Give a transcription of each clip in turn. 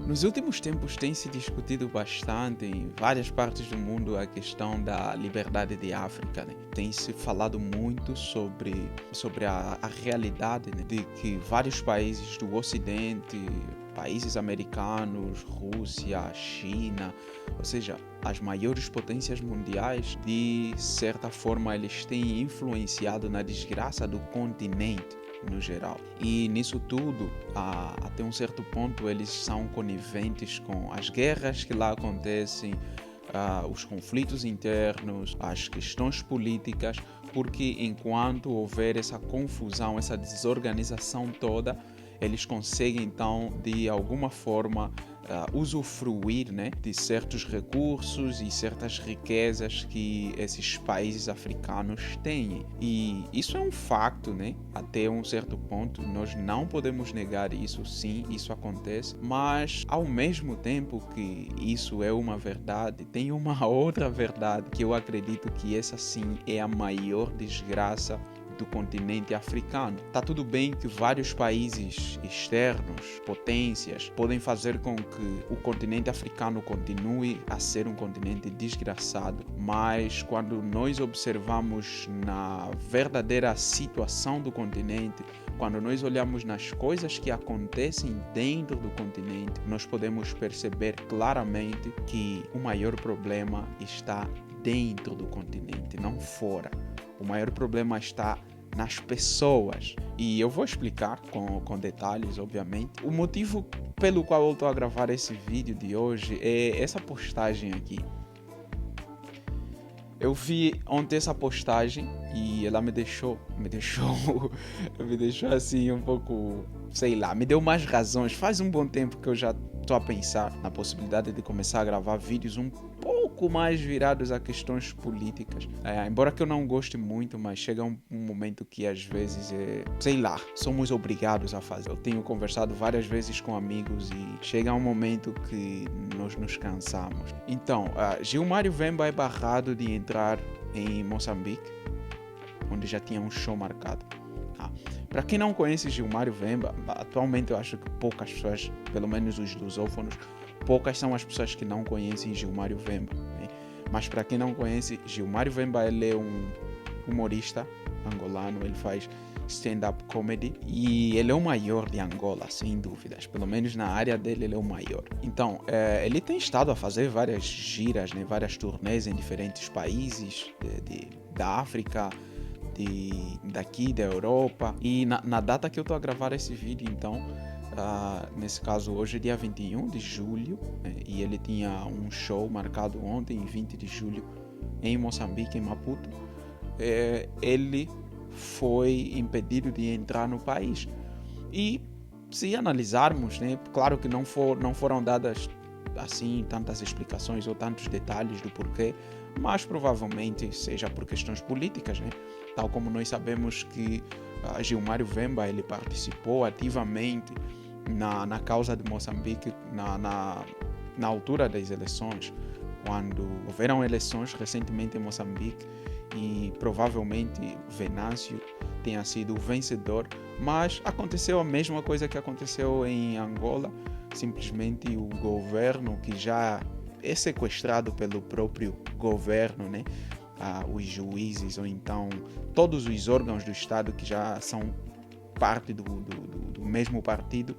Nos últimos tempos tem se discutido bastante em várias partes do mundo a questão da liberdade de África, né? Tem se falado muito sobre a realidade, né, de que vários países do Ocidente, países americanos, Rússia, China, ou seja, as maiores potências mundiais, de certa forma eles têm influenciado na desgraça do continente no geral. E nisso tudo, até um certo ponto, eles são coniventes com as guerras que lá acontecem, os conflitos internos, as questões políticas, porque enquanto houver essa confusão, essa desorganização toda, eles conseguem então de alguma forma usufruir, né, de certos recursos e certas riquezas que esses países africanos têm. E isso é um facto, né? Até um certo ponto, nós não podemos negar isso, sim, isso acontece, mas ao mesmo tempo que isso é uma verdade, tem uma outra verdade que eu acredito que essa sim é a maior desgraça do continente africano. Tá tudo bem que vários países externos, potências, podem fazer com que o continente africano continue a ser um continente desgraçado, mas quando nós observamos na verdadeira situação do continente, quando nós olhamos nas coisas que acontecem dentro do continente, nós podemos perceber claramente que o maior problema está dentro do continente, não fora. O maior problema está nas pessoas. E eu vou explicar com detalhes, obviamente. O motivo pelo qual eu estou a gravar esse vídeo de hoje é essa postagem aqui. Eu vi ontem essa postagem e ela me deixou assim um pouco, sei lá, me deu mais razões. Faz um bom tempo que eu já estou a pensar na possibilidade de começar a gravar vídeos um pouco mais virados a questões políticas. Embora que eu não goste muito, mas chega um momento que às vezes, sei lá, somos obrigados a fazer. Eu tenho conversado várias vezes com amigos e chega um momento que nós nos cansamos. Então, Gilmário Vemba é barrado de entrar em Moçambique, onde já tinha um show marcado. Para quem não conhece Gilmário Vemba, atualmente eu acho que poucas pessoas, pelo menos os lusófonos, poucas são as pessoas que não conhecem Gilmário Vemba, né? Mas para quem não conhece, Gilmário Vemba, ele é um humorista angolano, ele faz stand-up comedy e ele é o maior de Angola, sem dúvidas. Pelo menos na área dele, ele é o maior. Então, ele tem estado a fazer várias giras, né, várias turnês em diferentes países da África, daqui, da Europa. E na data que eu estou a gravar esse vídeo, então, nesse caso hoje é dia 21 de julho, né, e ele tinha um show marcado ontem, 20 de julho, em Moçambique, em Maputo. Ele foi impedido de entrar no país. E se analisarmos, né, claro que não foram dadas assim tantas explicações ou tantos detalhes do porquê, mas provavelmente seja por questões políticas, né? Tal como nós sabemos que Gilmário Vemba, ele participou ativamente na causa de Moçambique na altura das eleições, quando houveram eleições recentemente em Moçambique, e provavelmente Venâncio tenha sido o vencedor, mas aconteceu a mesma coisa que aconteceu em Angola. Simplesmente o governo, que já é sequestrado pelo próprio governo, né? Os juízes ou então todos os órgãos do Estado que já são parte do mesmo partido,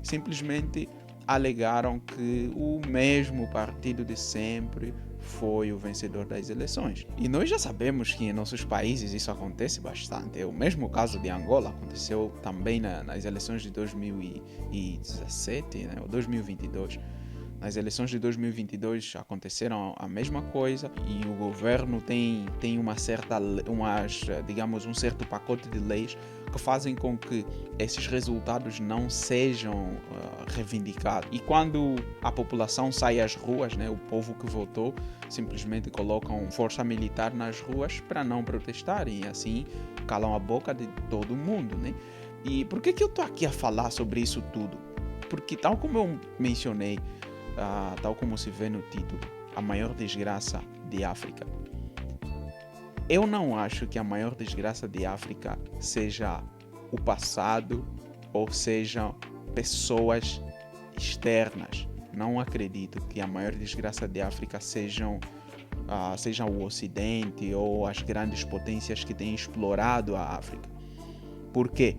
simplesmente alegaram que o mesmo partido de sempre foi o vencedor das eleições. E nós já sabemos que em nossos países isso acontece bastante. É o mesmo caso de Angola, aconteceu também nas eleições de 2017, né, ou 2022. Nas eleições de 2022 aconteceram a mesma coisa e o governo tem digamos, um certo pacote de leis que fazem com que esses resultados não sejam reivindicados. E quando a população sai às ruas, né, o povo que votou, simplesmente colocam força militar nas ruas para não protestarem e assim calam a boca de todo mundo, né? E por que eu estou aqui a falar sobre isso tudo? Porque tal como eu mencionei, tal como se vê no título, a maior desgraça de África. Eu não acho que a maior desgraça de África seja o passado ou sejam pessoas externas. não acredito que a maior desgraça de África sejam o Ocidente ou as grandes potências que têm explorado a África. Por quê?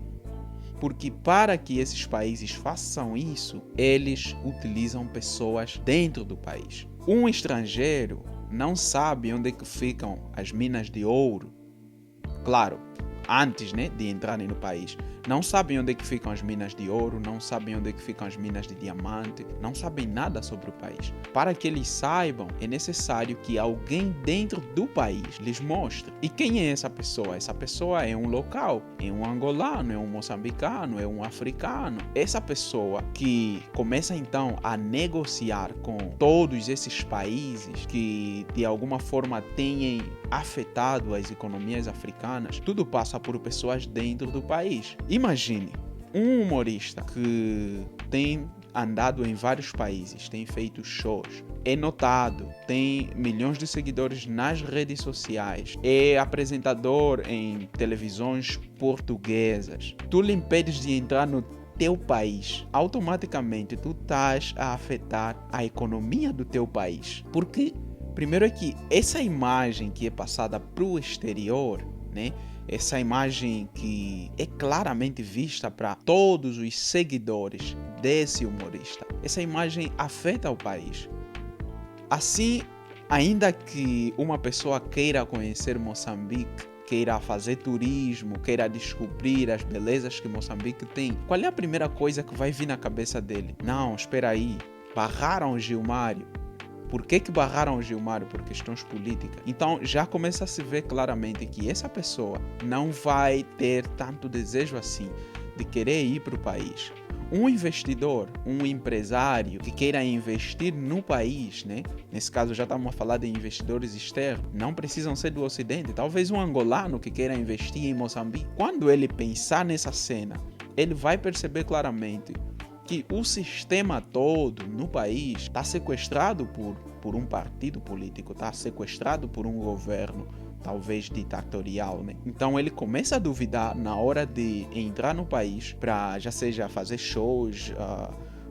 Porque para que esses países façam isso, eles utilizam pessoas dentro do país. Um estrangeiro não sabe onde é que ficam as minas de ouro. Claro, antes, né, de entrarem no país. Não sabem onde é que ficam as minas de ouro, não sabem onde é que ficam as minas de diamante, não sabem nada sobre o país. Para que eles saibam, é necessário que alguém dentro do país lhes mostre. E quem é essa pessoa? Essa pessoa é um local, é um angolano, é um moçambicano, é um africano. Essa pessoa que começa então a negociar com todos esses países que de alguma forma têm afetado as economias africanas, tudo passa por pessoas dentro do país. Imagine um humorista que tem andado em vários países, tem feito shows, é notado, tem milhões de seguidores nas redes sociais, é apresentador em televisões portuguesas. Tu lhe impedes de entrar no teu país, automaticamente tu estás a afetar a economia do teu país. Porque, primeiro é que essa imagem que é passada para o exterior, né? Essa imagem que é claramente vista para todos os seguidores desse humorista, essa imagem afeta o país. Assim, ainda que uma pessoa queira conhecer Moçambique, queira fazer turismo, queira descobrir as belezas que Moçambique tem, qual é a primeira coisa que vai vir na cabeça dele? Não, espera aí, barraram o Gilmário. Por que barraram o Gilmário? Por questões políticas. Então já começa a se ver claramente que essa pessoa não vai ter tanto desejo assim de querer ir para o país. Um investidor, um empresário que queira investir no país, né? Nesse caso já estamos a falar de investidores externos, não precisam ser do Ocidente. Talvez um angolano que queira investir em Moçambique. Quando ele pensar nessa cena, ele vai perceber claramente que o sistema todo no país está sequestrado por um partido político, está sequestrado por um governo, talvez ditatorial, né? Então ele começa a duvidar na hora de entrar no país para, já seja fazer shows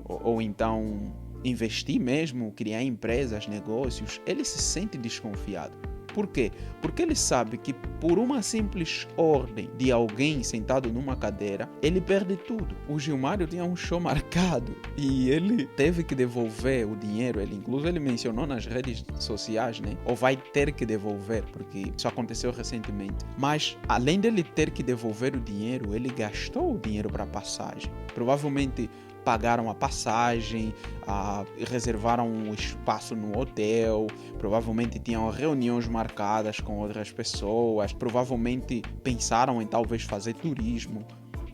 ou então investir mesmo, criar empresas, negócios. Ele se sente desconfiado. Por quê? Porque ele sabe que por uma simples ordem de alguém sentado numa cadeira, ele perde tudo. O Gilmário tinha um show marcado e ele teve que devolver o dinheiro. Inclusive ele mencionou nas redes sociais, né? Ou vai ter que devolver, porque isso aconteceu recentemente. Mas além dele ter que devolver o dinheiro, ele gastou o dinheiro para passagem. Provavelmente pagaram a passagem, reservaram um espaço no hotel, provavelmente tinham reuniões marcadas com outras pessoas, provavelmente pensaram em talvez fazer turismo.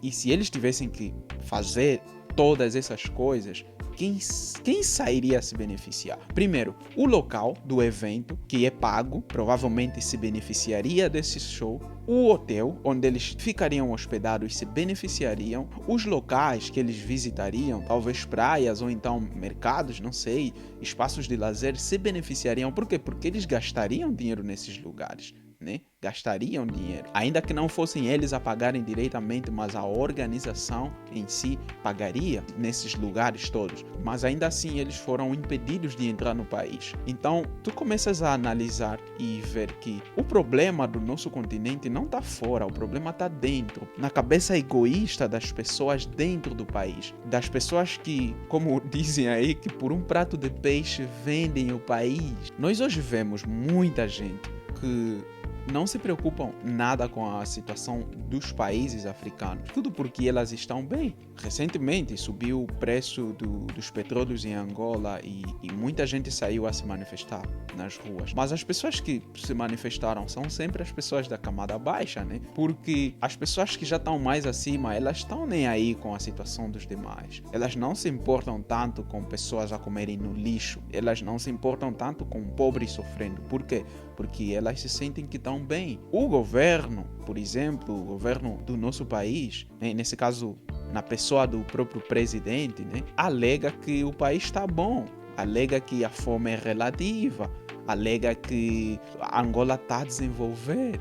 E se eles tivessem que fazer todas essas coisas, quem sairia a se beneficiar? Primeiro, o local do evento, que é pago, provavelmente se beneficiaria desse show. O hotel, onde eles ficariam hospedados, se beneficiariam. Os locais que eles visitariam, talvez praias ou então mercados, não sei, espaços de lazer, se beneficiariam. Por quê? Porque eles gastariam dinheiro nesses lugares, né? Gastariam dinheiro, ainda que não fossem eles a pagarem diretamente, mas a organização em si pagaria nesses lugares todos, mas ainda assim eles foram impedidos de entrar no país. Então tu começas a analisar e ver que o problema do nosso continente não está fora, o problema está dentro, na cabeça egoísta das pessoas dentro do país, das pessoas que, como dizem aí, que por um prato de peixe vendem o país. Nós hoje vemos muita gente que não se preocupam nada com a situação dos países africanos, tudo porque elas estão bem. Recentemente subiu o preço dos petróleos em Angola e muita gente saiu a se manifestar nas ruas. Mas as pessoas que se manifestaram são sempre as pessoas da camada baixa, né? Porque as pessoas que já estão mais acima, elas estão nem aí com a situação dos demais. Elas não se importam tanto com pessoas a comerem no lixo. Elas não se importam tanto com pobres sofrendo. Por quê? Porque elas se sentem que estão bem. O governo, por exemplo, o governo do nosso país, né, nesse caso, na pessoa do próprio presidente, né, alega que o país está bom, alega que a fome é relativa, alega que a Angola está a desenvolver.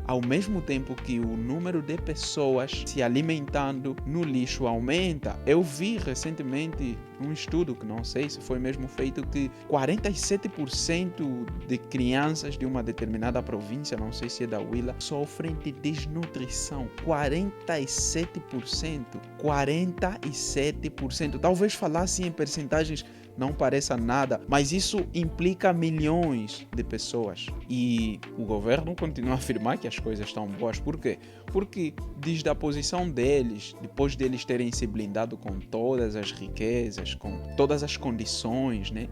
Ao mesmo tempo que o número de pessoas se alimentando no lixo aumenta. Eu vi recentemente um estudo que não sei se foi mesmo feito, que 47% de crianças de uma determinada província, não sei se é da Huila, sofrem de desnutrição. 47%. 47%. Talvez falar assim em percentagens não pareça nada, mas isso implica milhões de pessoas. E o governo continua a afirmar que as coisas estão boas. Por quê? Porque desde a posição deles, depois deles terem se blindado com todas as riquezas, com todas as condições, né?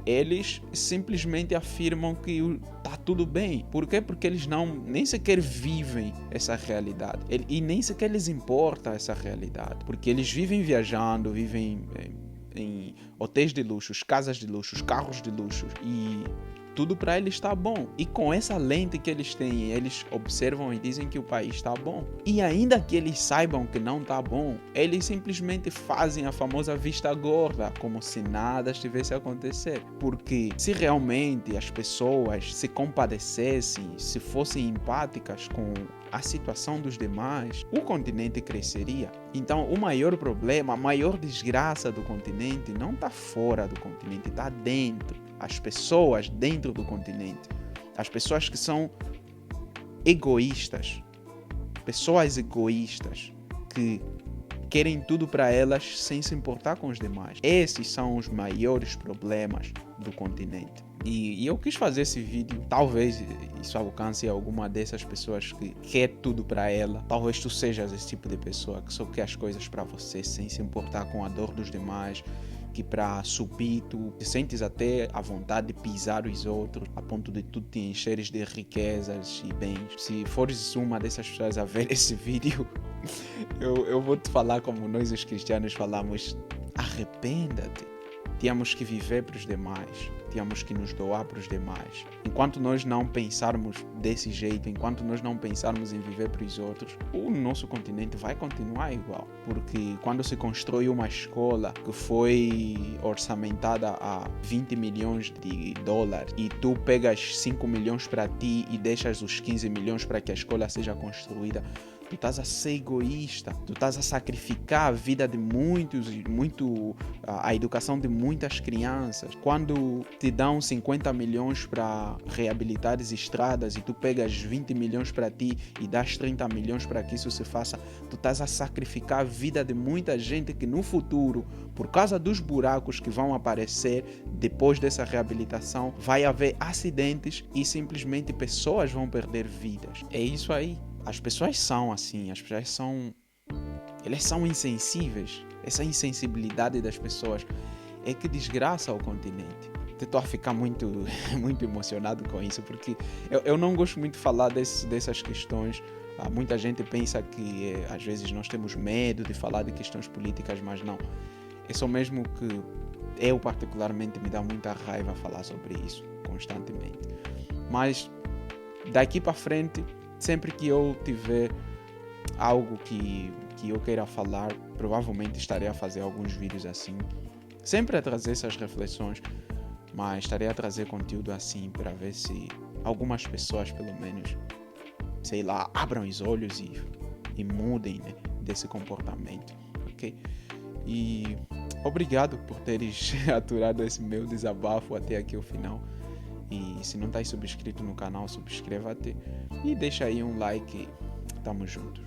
Eles simplesmente afirmam que tá tudo bem. Por quê? Porque eles nem sequer vivem essa realidade. E nem sequer lhes importa essa realidade. Porque eles vivem viajando, vivem em hotéis de luxo, casas de luxo, carros de luxo, e tudo para eles está bom. E com essa lente que eles têm, eles observam e dizem que o país está bom. E ainda que eles saibam que não está bom, eles simplesmente fazem a famosa vista gorda, como se nada estivesse a acontecer. Porque se realmente as pessoas se compadecessem, se fossem empáticas com a situação dos demais, o continente cresceria. Então, o maior problema, a maior desgraça do continente não está fora do continente, está dentro. As pessoas dentro do continente. As pessoas que são egoístas. Pessoas egoístas que querem tudo para elas sem se importar com os demais. Esses são os maiores problemas do continente. E eu quis fazer esse vídeo, talvez isso alcance alguma dessas pessoas que quer tudo para ela. Talvez tu sejas esse tipo de pessoa que só quer as coisas para você sem se importar com a dor dos demais, que para subir tu te sentes até à vontade de pisar os outros, a ponto de tu te encheres de riquezas e bens. Se fores uma dessas pessoas a ver esse vídeo, eu vou te falar como nós os cristianos falamos: arrependa-te. Tínhamos que viver para os demais, tínhamos que nos doar para os demais. Enquanto nós não pensarmos desse jeito, enquanto nós não pensarmos em viver para os outros, o nosso continente vai continuar igual. Porque quando se constrói uma escola que foi orçamentada a 20 milhões de dólares e tu pegas 5 milhões para ti e deixas os 15 milhões para que a escola seja construída, tu estás a ser egoísta, tu estás a sacrificar a vida de a educação de muitas crianças. Quando te dão 50 milhões para reabilitar as estradas e tu pegas 20 milhões para ti e das 30 milhões para que isso se faça, tu estás a sacrificar a vida de muita gente que no futuro, por causa dos buracos que vão aparecer depois dessa reabilitação, vai haver acidentes e simplesmente pessoas vão perder vidas. É isso aí. As pessoas são assim, elas são insensíveis. Essa insensibilidade das pessoas é que desgraça o continente. Estou a ficar muito emocionado com isso, porque eu não gosto muito de falar dessas questões. Muita gente pensa que às vezes nós temos medo de falar de questões políticas, mas não. É só mesmo que eu particularmente me dá muita raiva falar sobre isso constantemente. Mas daqui para frente, sempre que eu tiver algo que eu queira falar, provavelmente estarei a fazer alguns vídeos assim, sempre a trazer essas reflexões, mas estarei a trazer conteúdo assim para ver se algumas pessoas, pelo menos, sei lá, abram os olhos e mudem, né, desse comportamento, ok? E obrigado por teres aturado esse meu desabafo até aqui o final. E se não estás subscrito no canal, subscreva-te e deixa aí um like. Tamo junto.